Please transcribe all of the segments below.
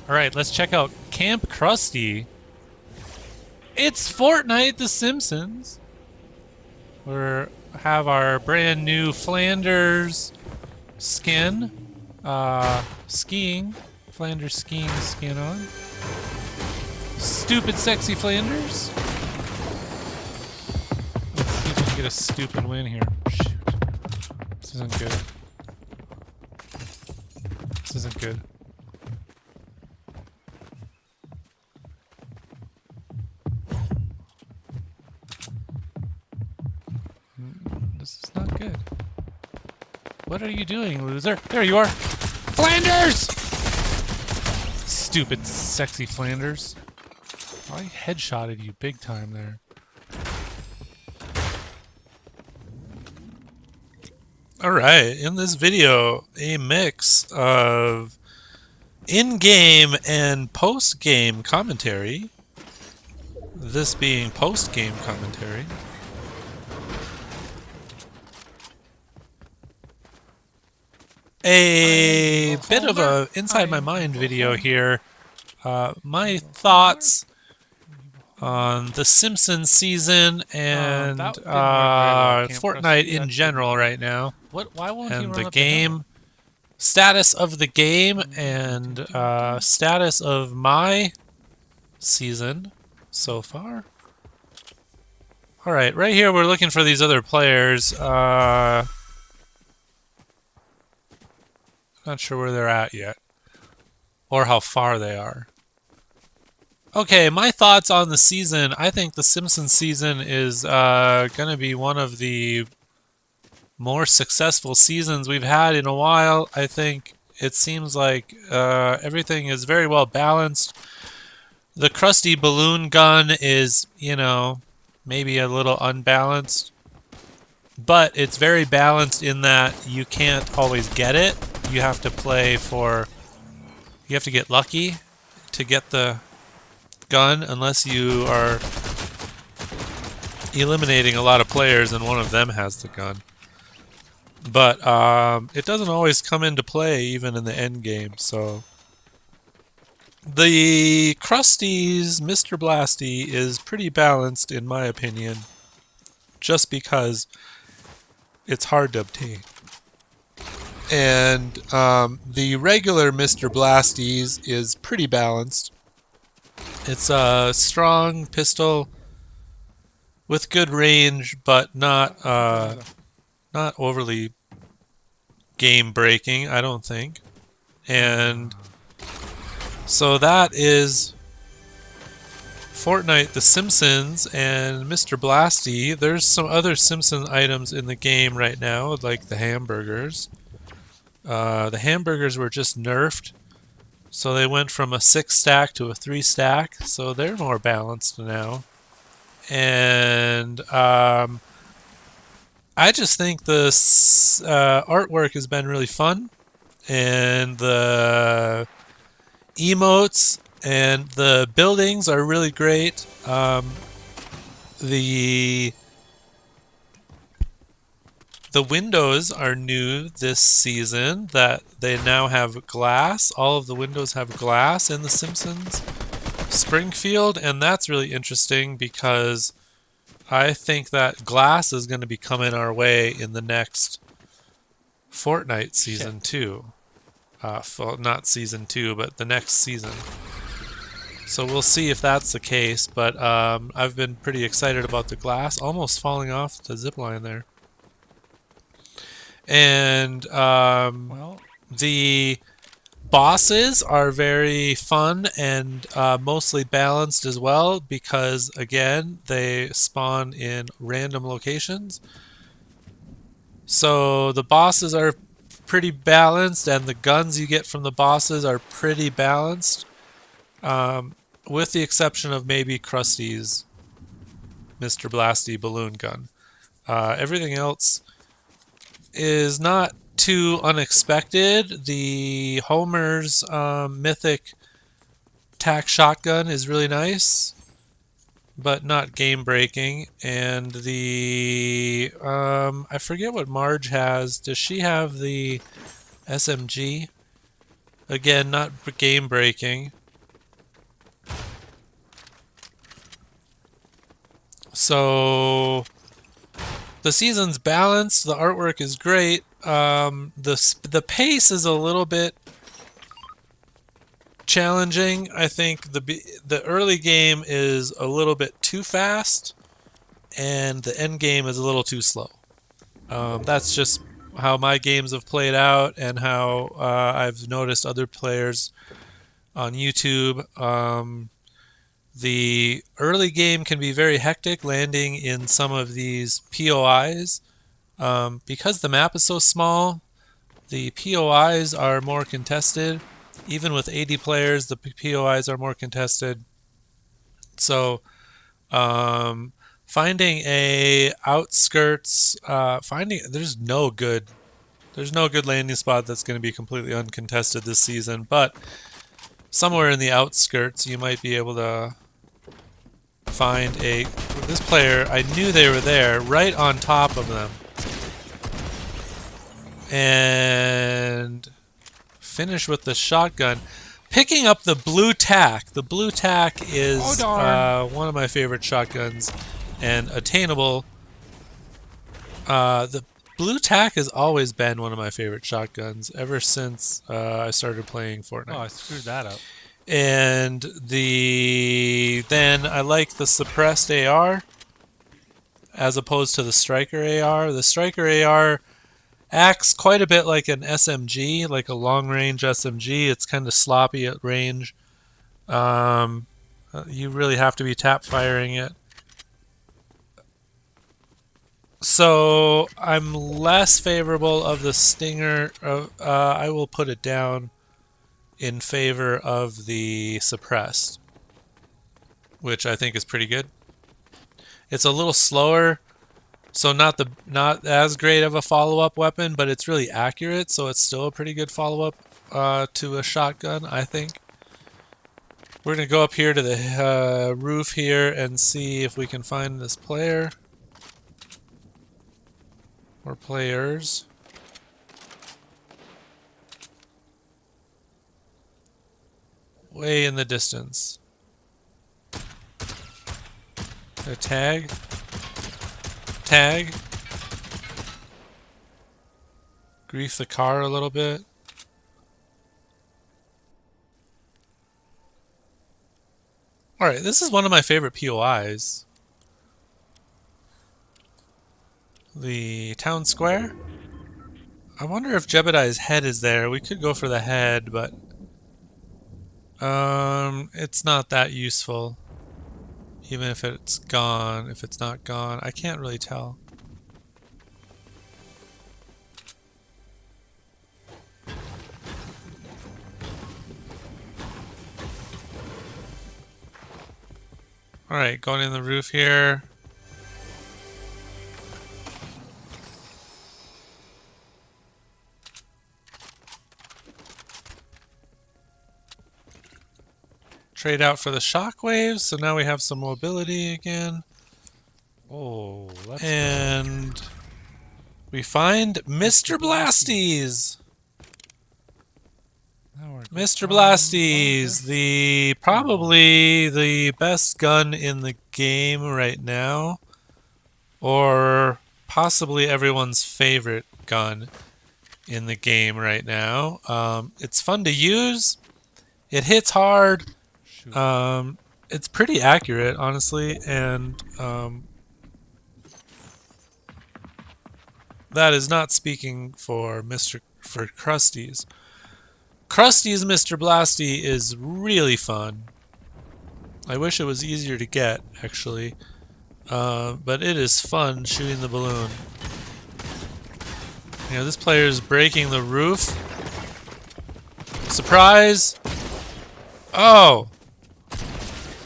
Alright, let's check out Camp Krusty. It's Fortnite the Simpsons. We have our brand new Flanders skin. Skiing. Flanders skiing skin on. Stupid Sexy Flanders. Let's see if we can get a stupid win here. Shoot. This isn't good. This isn't good. This is not good. What are you doing, loser? There you are! Flanders! Stupid Sexy Flanders. I headshotted you big time there. Alright, in this video, a mix of in-game and post-game commentary. This being post-game commentary. A bit of a inside my mind video here. My thoughts on the Simpsons season and Fortnite in general right now. Why won't he And run the up game, status of the game, and status of my season so far. Alright, right here we're looking for these other players. Not sure where they're at yet. Or how far they are. Okay, my thoughts on the season. I think the Simpsons season is going to be one of the more successful seasons we've had in a while. I think it seems like everything is very well balanced. The Krusty balloon gun is, you know, maybe a little unbalanced. But it's very balanced in that you can't always get it. You have to play for... You have to get lucky to get the gun unless you are eliminating a lot of players and one of them has the gun. But it doesn't always come into play even in the end game, so... The Krusty's Mr. Blasty is pretty balanced in my opinion, just because it's hard to obtain. And the regular Mr. Blasty's is pretty balanced. It's a strong pistol with good range, but not overly game breaking, I don't think. And so that is Fortnite the Simpsons and Mr. Blasty. There's some other Simpson items in the game right now, like the hamburgers. The hamburgers were just nerfed, so they went from a 6-stack to a 3-stack, so they're more balanced now. And I just think this artwork has been really fun, and the emotes and the buildings are really great. The windows are new this season, that they now have glass. All of the windows have glass in the Simpsons Springfield, and that's really interesting because I think that glass is going to be coming our way in the next Fortnite season 2. Well, not season 2, but the next season. So we'll see if that's the case, but I've been pretty excited about the glass. Almost falling off the zipline there. And the bosses are very fun and mostly balanced as well because, again, they spawn in random locations. So the bosses are pretty balanced and the guns you get from the bosses are pretty balanced. With the exception of maybe Krusty's Mr. Blasty balloon gun. Everything else is not too unexpected. The Homer's mythic tac shotgun is really nice, but not game breaking. And the I forget what Marge has. Does she have the SMG? Again, not game breaking. So the season's balanced. The artwork is great. The pace is a little bit challenging. I think the early game is a little bit too fast, and the end game is a little too slow. That's just how my games have played out, and how I've noticed other players on YouTube. The early game can be very hectic, landing in some of these POIs. Because the map is so small, the POIs are more contested. Even with 80 players, the POIs are more contested. So finding a outskirts, there's no good landing spot that's going to be completely uncontested this season, but somewhere in the outskirts you might be able to find this player. I knew they were there, right on top of them, and finish with the shotgun, picking up the blue tack. The blue tack is one of my favorite shotguns, and attainable. The blue tack has always been one of my favorite shotguns ever since I started playing Fortnite. Oh, I screwed that up. And then I like the suppressed AR as opposed to the striker AR. The striker AR acts quite a bit like an SMG, like a long-range SMG. It's kind of sloppy at range. You really have to be tap firing it. So I'm less favorable of the Stinger. I will put it down in favor of the suppressed, which I think is pretty good. It's a little slower, so not as great of a follow-up weapon, but it's really accurate, so it's still a pretty good follow-up to a shotgun, I think. We're going to go up here to the roof here and see if we can find this player or players. Way in the distance. A tag. Tag. Grief the car a little bit. Alright, this is one of my favorite POIs. The town square. I wonder if Jebediah's head is there. We could go for the head, but it's not that useful. Even if it's gone, if it's not gone, I can't really tell. Alright, going in the roof here. Trade out for the shockwaves, so now we have some mobility again. Oh, that's and good. We find Mr. Blasties. Mr. Blasties, probably the best gun in the game right now, or possibly everyone's favorite gun in the game right now. It's fun to use. It hits hard. It's pretty accurate, honestly, and that is not speaking for Krusty's. Krusty's Mr. Blasty is really fun. I wish it was easier to get, actually, but it is fun shooting the balloon. You know, this player is breaking the roof. Surprise! Oh!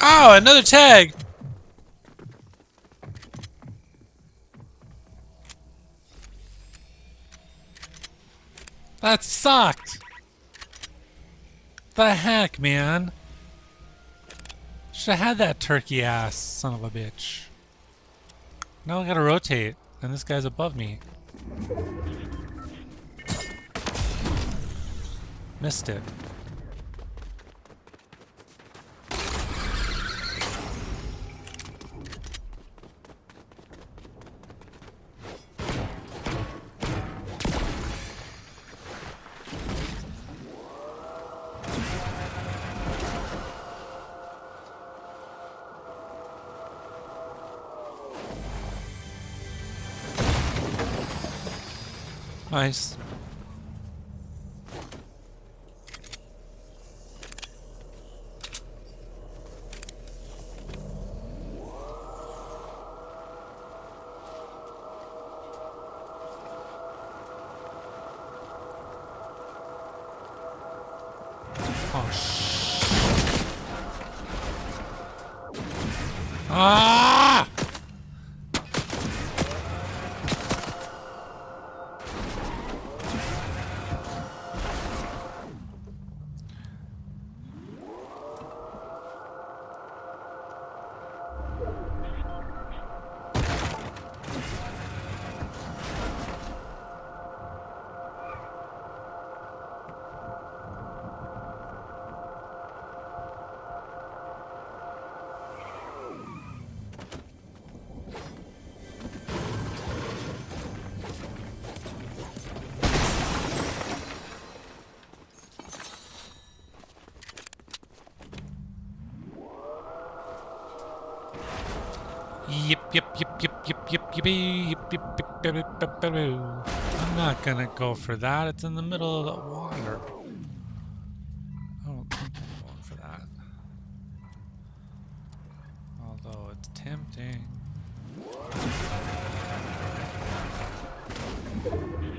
Oh, another tag! That sucked! The heck, man? Should've had that turkey ass, son of a bitch. Now I gotta rotate, and this guy's above me. Missed it. Nice. Oh, Ah! Yip. I'm not gonna go for that. It's in the middle of the water. I don't think I'm going for that. Although it's tempting.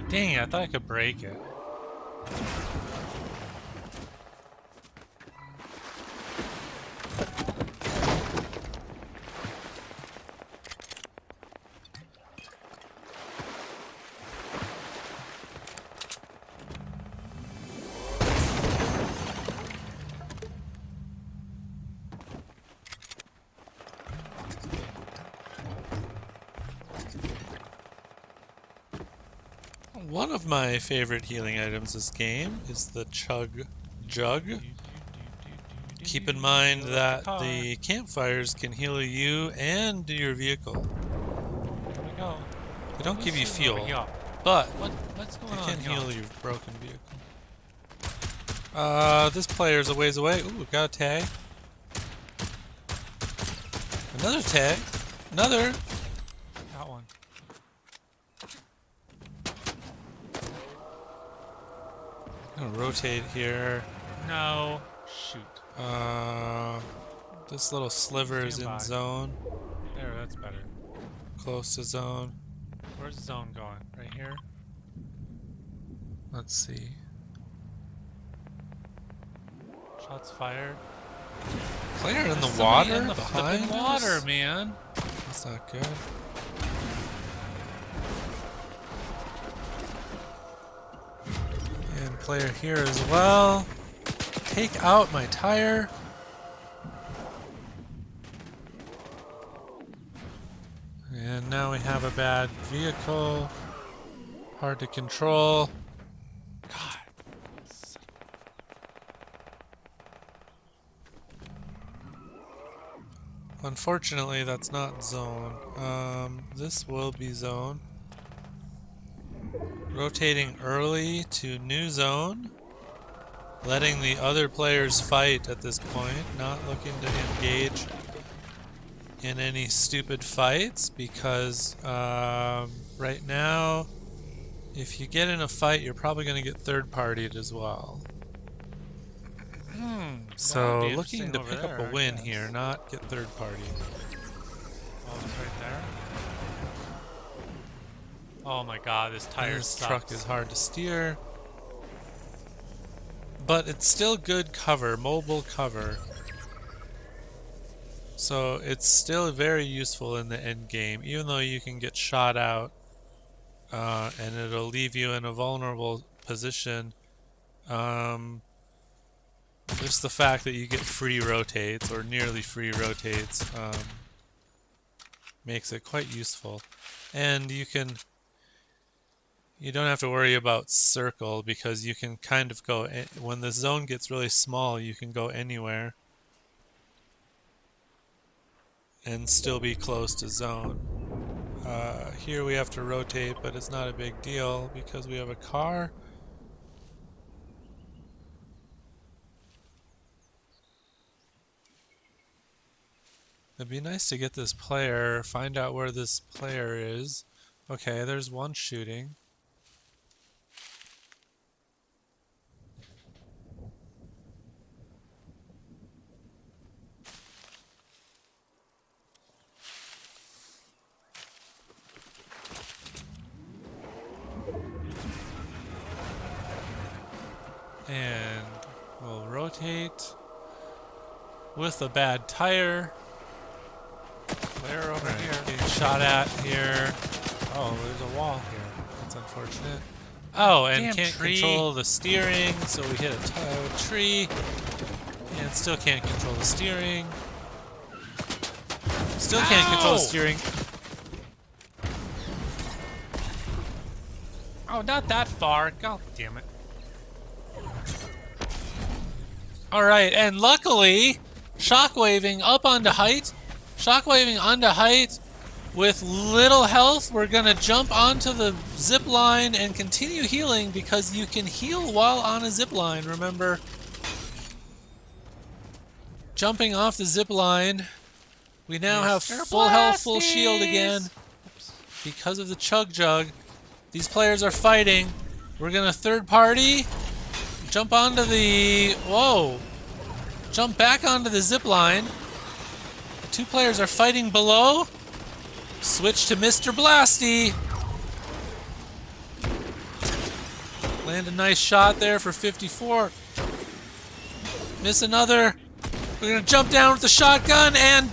Dang it, I thought I could break it. One of my favorite healing items this game is the Chug Jug. Keep in mind that the campfires can heal you and your vehicle. Here we go. They don't give you fuel, Here? but What's going they on can here? heal your broken vehicle. This player's a ways away. Ooh, got a tag. Another tag. Another. Got one. I'm gonna rotate here. No. Shoot. This little sliver is Stand in by. zone. There, that's better. Close to zone. Where's the zone going? Right here? Let's see. Shots fired. Player in the Somebody water in the behind flippin' water, us? man. That's not good. And player here as well. Take out my tire. And now we have a bad vehicle. Hard to control. God. Unfortunately, that's not zone. This will be zone. Rotating early to new zone. Letting the other players fight at this point. Not looking to engage in any stupid fights because right now, if you get in a fight, you're probably going to get third-partied as well. So looking to pick up a win here, not get third-partied. Oh, it's right there. Oh my God, this tire This sucks. truck is hard to steer. But it's still good cover, mobile cover. So it's still very useful in the end game, even though you can get shot out and it'll leave you in a vulnerable position. Just the fact that you get free rotates or nearly free rotates makes it quite useful. And you don't have to worry about circle because you can kind of go, when the zone gets really small, you can go anywhere and still be close to zone. Here we have to rotate, but it's not a big deal because we have a car. It'd be nice to get this player, find out where this player is. Okay, there's one shooting. And we'll rotate with a bad tire. Player over here. Getting shot at here. Oh, there's a wall here. That's unfortunate. Oh, and Damn can't tree. control the steering, so we hit a tree. And still can't control the steering. Still can't control the steering. Oh, not that far. God damn it. Alright, and luckily, shockwaving up onto height. Shockwaving onto height with little health. We're gonna jump onto the zip line and continue healing because you can heal while on a zip line, remember? Jumping off the zip line. We now have Mr. full health, full shield Blasties! again because of the chug jug. These players are fighting. We're gonna third party. Jump onto the... Whoa. Jump back onto the zip line. Two players are fighting below. Switch to Mr. Blasty. Land a nice shot there for 54. Miss another. We're gonna jump down with the shotgun and...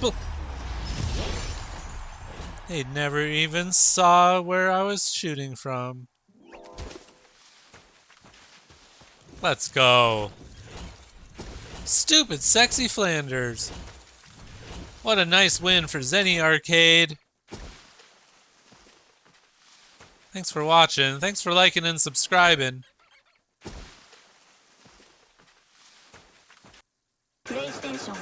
They never even saw where I was shooting from. Let's go. Stupid Sexy Flanders. What a nice win for Zeny Arcade. Thanks for watching. Thanks for liking and subscribing. PlayStation